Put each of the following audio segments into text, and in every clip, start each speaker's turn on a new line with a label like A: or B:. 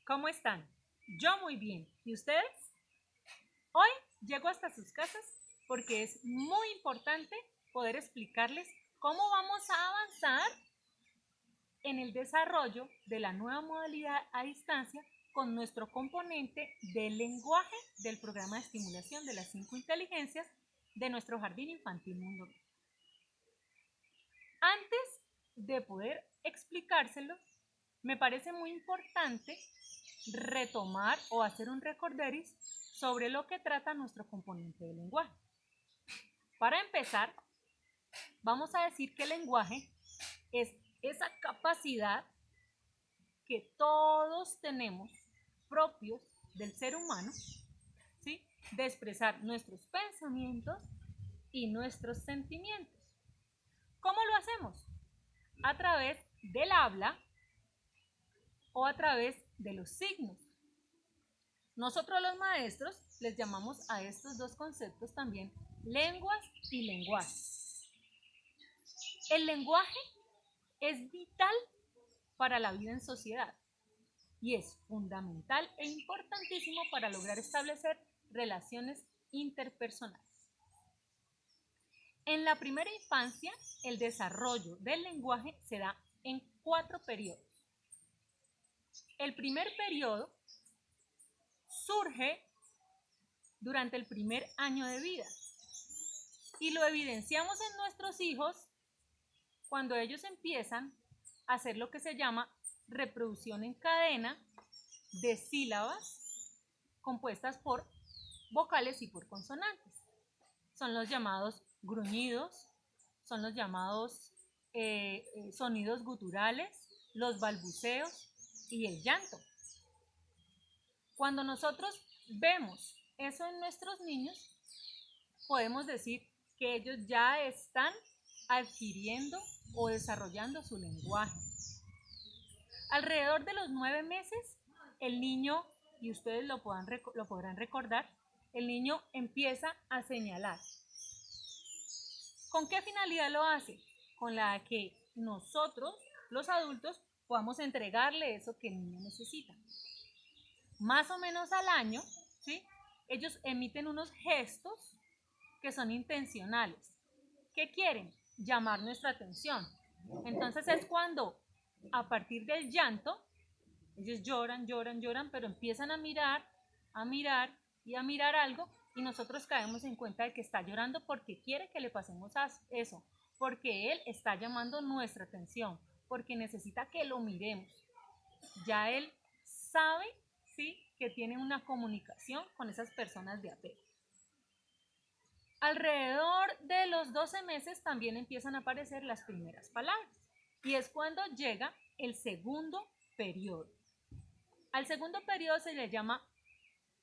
A: ¿Cómo están? Yo muy bien. ¿Y ustedes? Hoy llego hasta sus casas porque es muy importante poder explicarles cómo vamos a avanzar en el desarrollo de la nueva modalidad a distancia con nuestro componente del lenguaje del programa de estimulación de las 5 inteligencias de nuestro jardín infantil Mundo Vivo. Antes de poder explicárselo, me parece muy importante retomar o hacer un recorderis sobre lo que trata nuestro componente de lenguaje. Para empezar, vamos a decir que el lenguaje es esa capacidad que todos tenemos propios del ser humano, ¿sí?, de expresar nuestros pensamientos y nuestros sentimientos. ¿Cómo lo hacemos? A través del habla o a través de los signos. Nosotros los maestros les llamamos a estos dos conceptos también lenguas y lenguajes. El lenguaje es vital para la vida en sociedad y es fundamental e importantísimo para lograr establecer relaciones interpersonales. En la primera infancia, el desarrollo del lenguaje se da en 4 periodos. El primer periodo surge durante el primer año de vida y lo evidenciamos en nuestros hijos cuando ellos empiezan a hacer lo que se llama reproducción en cadena de sílabas compuestas por vocales y por consonantes. Son los llamados gruñidos, son los llamados sonidos guturales, los balbuceos y el llanto. Cuando nosotros vemos eso en nuestros niños, podemos decir que ellos ya están adquiriendo o desarrollando su lenguaje. Alrededor de los 9 meses, el niño, y ustedes lo podrán recordar, el niño empieza a señalar. ¿Con qué finalidad lo hace? Con la que nosotros, los adultos, podamos entregarle eso que el niño necesita. Más o menos al año, ¿sí?, ellos emiten unos gestos que son intencionales. ¿Qué quieren? Llamar nuestra atención. Entonces es cuando, a partir del llanto, ellos lloran, lloran, lloran, pero empiezan a mirar y a mirar algo, y nosotros caemos en cuenta de que está llorando porque quiere que le pasemos eso, porque él está llamando nuestra atención, porque necesita que lo miremos. Ya él sabe, ¿sí?, que tiene una comunicación con esas personas de apego. Alrededor de los 12 meses también empiezan a aparecer las primeras palabras y es cuando llega el segundo periodo. Al segundo periodo se le llama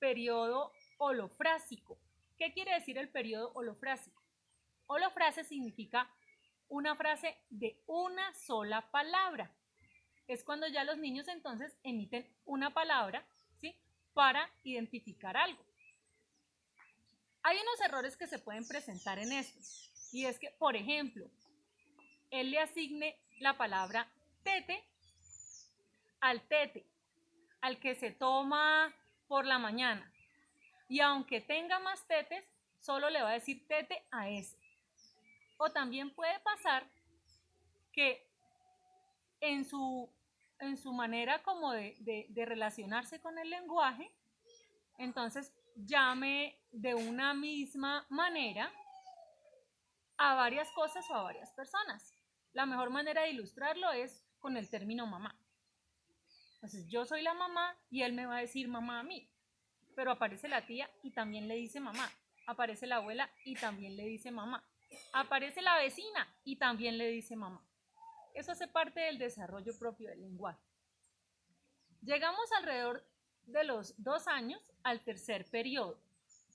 A: periodo holofrásico. ¿Qué quiere decir el periodo holofrásico? Holofrase significa una frase de una sola palabra. Es cuando ya los niños entonces emiten una palabra, ¿sí?, para identificar algo. Hay unos errores que se pueden presentar en esto, y es que, por ejemplo, él le asigne la palabra tete, al que se toma por la mañana, y aunque tenga más tetes, solo le va a decir tete a ese. O también puede pasar que en su manera como de relacionarse con el lenguaje, entonces llame de una misma manera a varias cosas o a varias personas. La mejor manera de ilustrarlo es con el término mamá. Entonces yo soy la mamá y él me va a decir mamá a mí, pero aparece la tía y también le dice mamá, aparece la abuela y también le dice mamá, aparece la vecina y también le dice mamá. Eso hace parte del desarrollo propio del lenguaje. Llegamos alrededor de los 2 años al tercer periodo.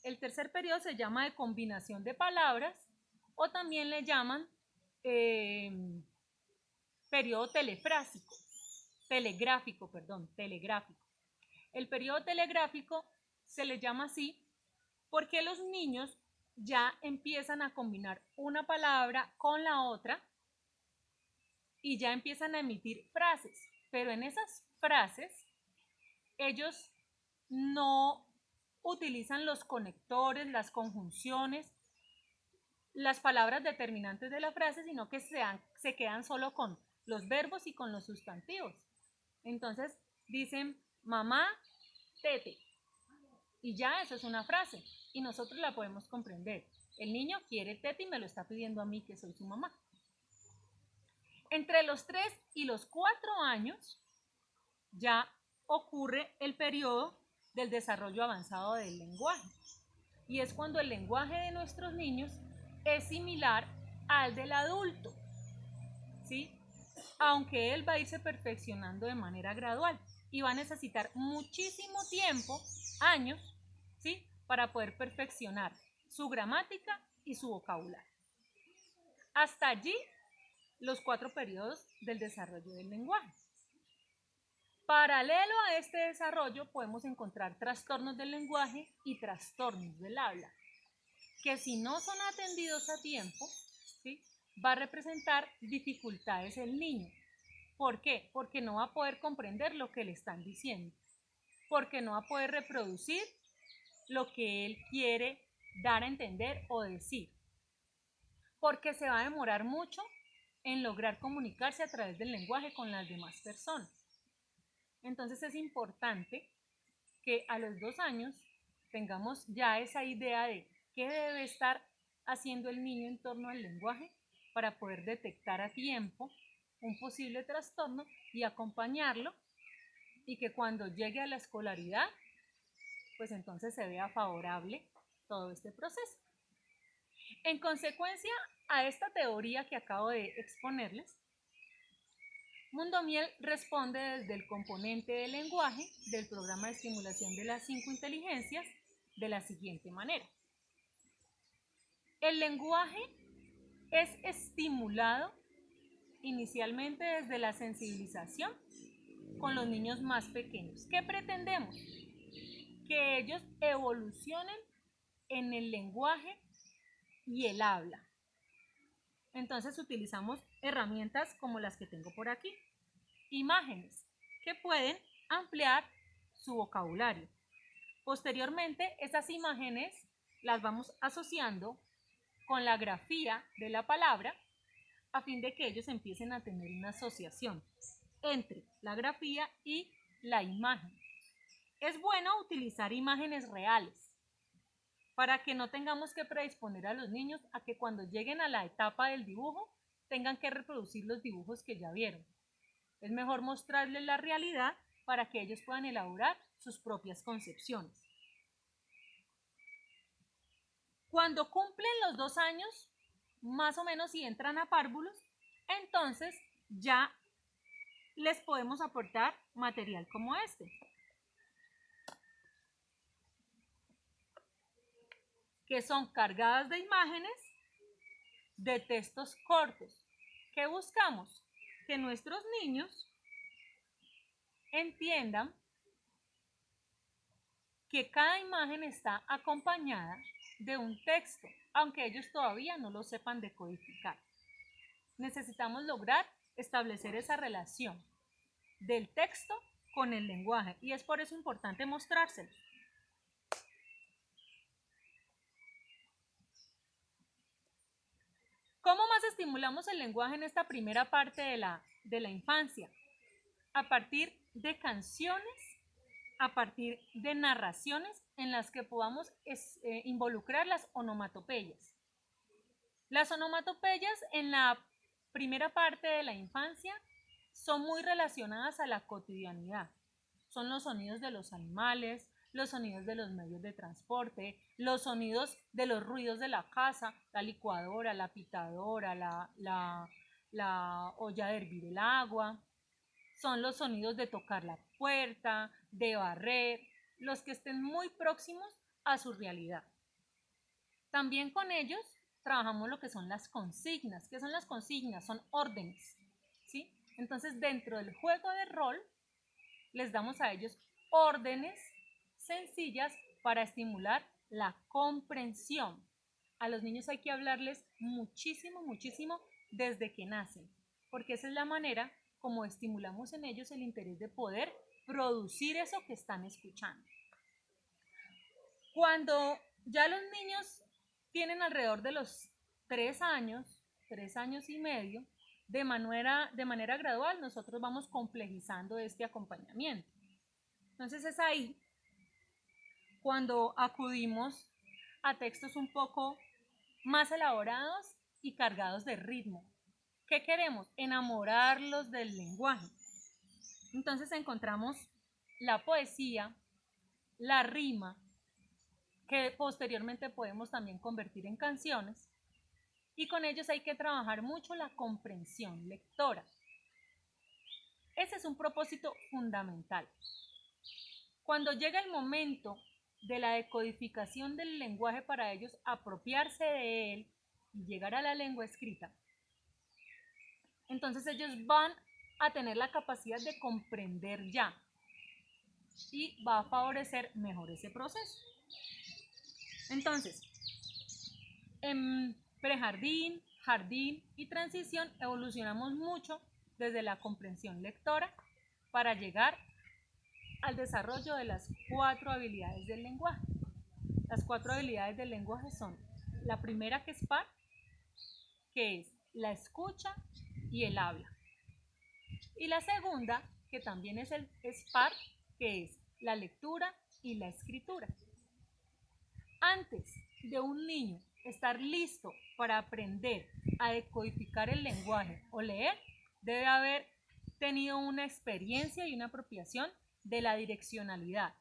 A: El tercer periodo se llama de combinación de palabras o también le llaman periodo telegráfico. El periodo telegráfico se le llama así porque los niños ya empiezan a combinar una palabra con la otra y ya empiezan a emitir frases, pero en esas frases ellos no utilizan los conectores, las conjunciones, las palabras determinantes de la frase, sino que se quedan solo con los verbos y con los sustantivos. Entonces dicen mamá, tete, y ya eso es una frase y nosotros la podemos comprender. El niño quiere tete y me lo está pidiendo a mí, que soy su mamá. Entre los 3 y los 4 años ya ocurre el periodo del desarrollo avanzado del lenguaje. Y es cuando el lenguaje de nuestros niños es similar al del adulto, ¿sí? Aunque él va a irse perfeccionando de manera gradual y va a necesitar muchísimo tiempo, años, ¿sí? Para poder perfeccionar su gramática y su vocabulario. Hasta allí los 4 periodos del desarrollo del lenguaje. Paralelo a este desarrollo podemos encontrar trastornos del lenguaje y trastornos del habla, que si no son atendidos a tiempo, ¿sí?, va a representar dificultades en el niño. ¿Por qué? Porque no va a poder comprender lo que le están diciendo, porque no va a poder reproducir lo que él quiere dar a entender o decir, porque se va a demorar mucho en lograr comunicarse a través del lenguaje con las demás personas. Entonces es importante que a los 2 años tengamos ya esa idea de qué debe estar haciendo el niño en torno al lenguaje para poder detectar a tiempo un posible trastorno y acompañarlo, y que cuando llegue a la escolaridad, pues entonces se vea favorable todo este proceso. En consecuencia a esta teoría que acabo de exponerles, Mundomiel responde desde el componente del lenguaje del programa de estimulación de las 5 inteligencias de la siguiente manera. El lenguaje es estimulado inicialmente desde la sensibilización con los niños más pequeños. ¿Qué pretendemos? Que ellos evolucionen en el lenguaje y el habla. Entonces utilizamos herramientas como las que tengo por aquí. Imágenes que pueden ampliar su vocabulario. Posteriormente, esas imágenes las vamos asociando con la grafía de la palabra a fin de que ellos empiecen a tener una asociación entre la grafía y la imagen. Es bueno utilizar imágenes reales para que no tengamos que predisponer a los niños a que cuando lleguen a la etapa del dibujo tengan que reproducir los dibujos que ya vieron. Es mejor mostrarles la realidad para que ellos puedan elaborar sus propias concepciones. Cuando cumplen los 2 años, más o menos, si entran a párvulos, entonces ya les podemos aportar material como este, que son cargadas de imágenes, de textos cortos. ¿Qué buscamos? Que nuestros niños entiendan que cada imagen está acompañada de un texto, aunque ellos todavía no lo sepan decodificar. Necesitamos lograr establecer esa relación del texto con el lenguaje, y es por eso importante mostrárselo. ¿Cómo más estimulamos el lenguaje en esta primera parte de la infancia? A partir de canciones, a partir de narraciones en las que podamos involucrar las onomatopeyas. Las onomatopeyas en la primera parte de la infancia son muy relacionadas a la cotidianidad. Son los sonidos de los animales, los sonidos de los medios de transporte, los sonidos de los ruidos de la casa, la licuadora, la pitadora, la olla de hervir el agua. Son los sonidos de tocar la puerta, de barrer, los que estén muy próximos a su realidad. También con ellos trabajamos lo que son las consignas. ¿Qué son las consignas? Son órdenes, ¿sí? Entonces, dentro del juego de rol, les damos a ellos órdenes sencillas para estimular la comprensión. A los niños hay que hablarles muchísimo, muchísimo desde que nacen, porque esa es la manera como estimulamos en ellos el interés de poder producir eso que están escuchando. Cuando ya los niños tienen alrededor de los 3 años, 3 años y medio, de manera gradual nosotros vamos complejizando este acompañamiento. Entonces es ahí cuando acudimos a textos un poco más elaborados y cargados de ritmo. ¿Qué queremos? Enamorarlos del lenguaje. Entonces encontramos la poesía, la rima, que posteriormente podemos también convertir en canciones, y con ellos hay que trabajar mucho la comprensión lectora. Ese es un propósito fundamental. Cuando llega el momento de la decodificación del lenguaje para ellos apropiarse de él y llegar a la lengua escrita, entonces ellos van a tener la capacidad de comprender ya y va a favorecer mejor ese proceso. Entonces, en prejardín, jardín y transición evolucionamos mucho desde la comprensión lectora para llegar al desarrollo de las 4 habilidades del lenguaje. Las 4 habilidades del lenguaje son la primera, que es PAR, que es la escucha y el habla. Y la segunda, que también es PAR, que es la lectura y la escritura. Antes de un niño estar listo para aprender a decodificar el lenguaje o leer, debe haber tenido una experiencia y una apropiación de la direccionalidad,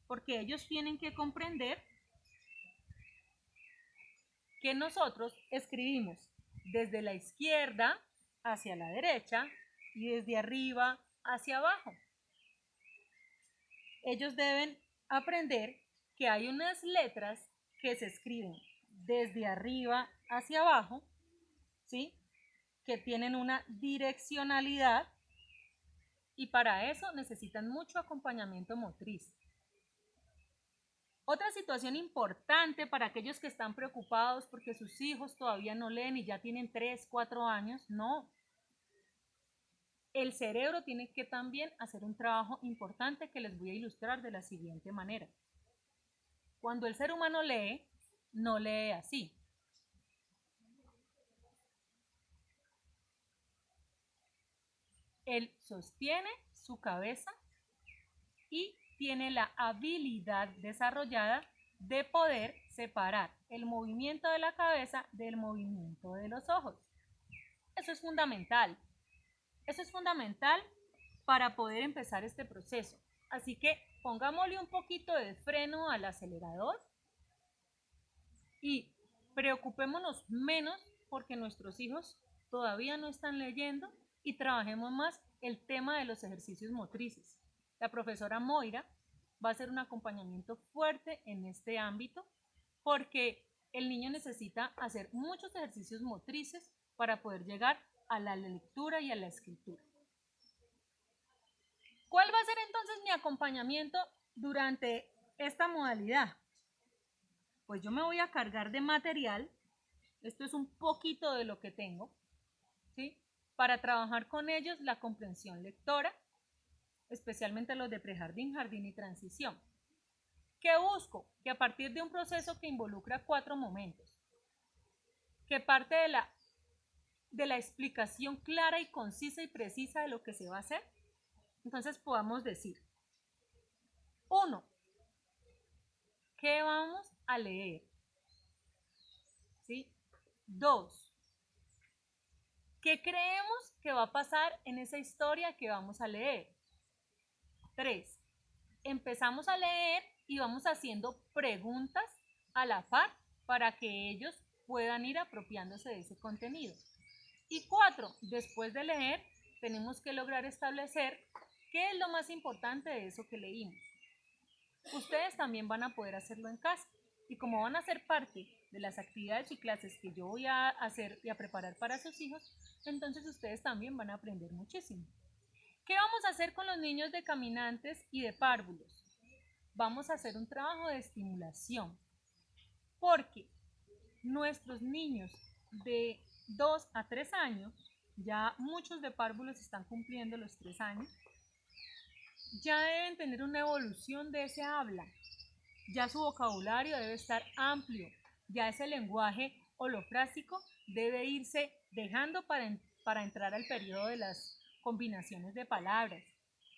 A: porque ellos tienen que comprender que nosotros escribimos desde la izquierda hacia la derecha y desde arriba hacia abajo. Ellos deben aprender que hay unas letras que se escriben desde arriba hacia abajo, ¿sí? Que tienen una direccionalidad, y para eso necesitan mucho acompañamiento motriz. Otra situación importante para aquellos que están preocupados porque sus hijos todavía no leen y ya tienen 3, 4 años, no. El cerebro tiene que también hacer un trabajo importante que les voy a ilustrar de la siguiente manera. Cuando el ser humano lee, no lee así. Él sostiene su cabeza y tiene la habilidad desarrollada de poder separar el movimiento de la cabeza del movimiento de los ojos. Eso es fundamental. Eso es fundamental para poder empezar este proceso. Así que pongámosle un poquito de freno al acelerador y preocupémonos menos porque nuestros hijos todavía no están leyendo, y trabajemos más el tema de los ejercicios motrices. La profesora Moira va a hacer un acompañamiento fuerte en este ámbito porque el niño necesita hacer muchos ejercicios motrices para poder llegar a la lectura y a la escritura. ¿Cuál va a ser entonces mi acompañamiento durante esta modalidad? Pues yo me voy a cargar de material. Esto es un poquito de lo que tengo, ¿sí? Para trabajar con ellos la comprensión lectora, especialmente los de prejardín, jardín y transición. ¿Qué busco? Que a partir de un proceso que involucra 4 momentos, que parte de la explicación clara y concisa y precisa de lo que se va a hacer, entonces podamos decir: 1. ¿Qué vamos a leer? ¿Sí? 2. ¿Qué creemos que va a pasar en esa historia que vamos a leer? 3. Empezamos a leer y vamos haciendo preguntas a la par para que ellos puedan ir apropiándose de ese contenido. Y 4. Después de leer, tenemos que lograr establecer qué es lo más importante de eso que leímos. Ustedes también van a poder hacerlo en casa, y como van a ser parte de las actividades y clases que yo voy a hacer y a preparar para sus hijos, entonces ustedes también van a aprender muchísimo. ¿Qué vamos a hacer con los niños de caminantes y de párvulos? Vamos a hacer un trabajo de estimulación, porque nuestros niños de 2 a 3 años, ya muchos de párvulos están cumpliendo los 3 años, ya deben tener una evolución de ese habla, ya su vocabulario debe estar amplio, ya ese lenguaje holofrásico debe irse dejando para entrar al periodo de las combinaciones de palabras,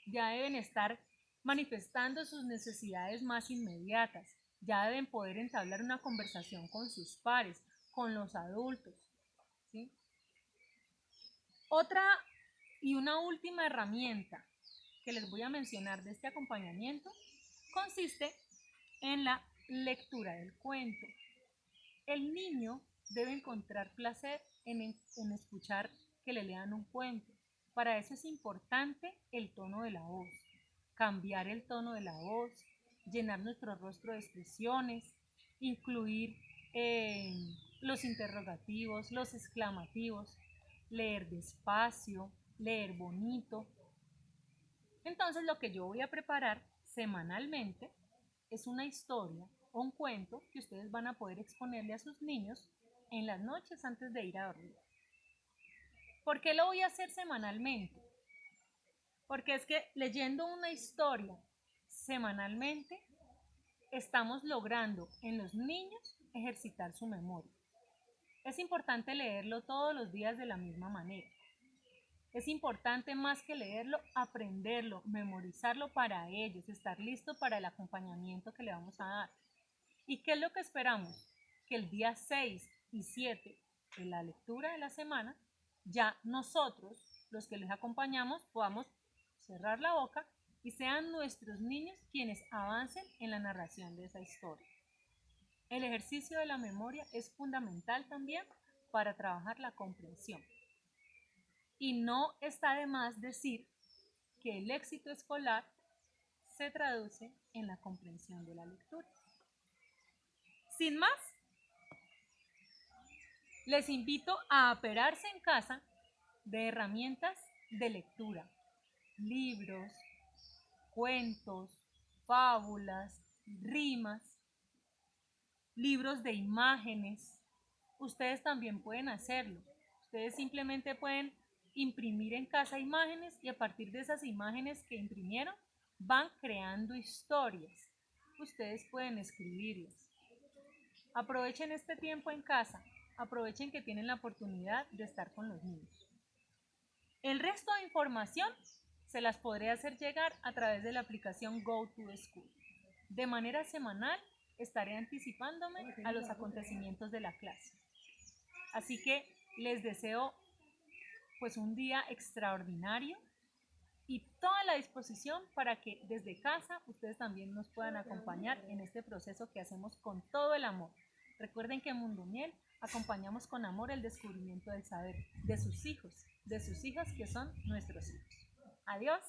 A: ya deben estar manifestando sus necesidades más inmediatas, ya deben poder entablar una conversación con sus pares, con los adultos, ¿sí? Otra y una última herramienta que les voy a mencionar de este acompañamiento consiste en la lectura del cuento. El niño debe encontrar placer en escuchar que le lean un cuento. Para eso es importante el tono de la voz, cambiar el tono de la voz, llenar nuestro rostro de expresiones, incluir los interrogativos, los exclamativos, leer despacio, leer bonito. Entonces lo que yo voy a preparar semanalmente es una historia o un cuento que ustedes van a poder exponerle a sus niños en las noches antes de ir a dormir. ¿Por qué lo voy a hacer semanalmente? Porque es que leyendo una historia semanalmente estamos logrando en los niños ejercitar su memoria. Es importante leerlo todos los días de la misma manera. Es importante más que leerlo, aprenderlo, memorizarlo para ellos, estar listo para el acompañamiento que le vamos a dar. ¿Y qué es lo que esperamos? Que el día 6 y 7 de la lectura de la semana, ya nosotros, los que les acompañamos, podamos cerrar la boca y sean nuestros niños quienes avancen en la narración de esa historia. El ejercicio de la memoria es fundamental también para trabajar la comprensión. Y no está de más decir que el éxito escolar se traduce en la comprensión de la lectura. Sin más, les invito a aperarse en casa de herramientas de lectura, libros, cuentos, fábulas, rimas, libros de imágenes. Ustedes también pueden hacerlo. Ustedes simplemente pueden imprimir en casa imágenes y a partir de esas imágenes que imprimieron van creando historias. Ustedes pueden escribirlas. Aprovechen este tiempo en casa. Aprovechen que tienen la oportunidad de estar con los niños. El resto de información se las podré hacer llegar a través de la aplicación GoToSchool. De manera semanal estaré anticipándome a los acontecimientos de la clase. Así que les deseo pues un día extraordinario y toda la disposición para que desde casa ustedes también nos puedan acompañar en este proceso que hacemos con todo el amor. Recuerden que en Mundo Miel acompañamos con amor el descubrimiento del saber de sus hijos, de sus hijas que son nuestros hijos. Adiós.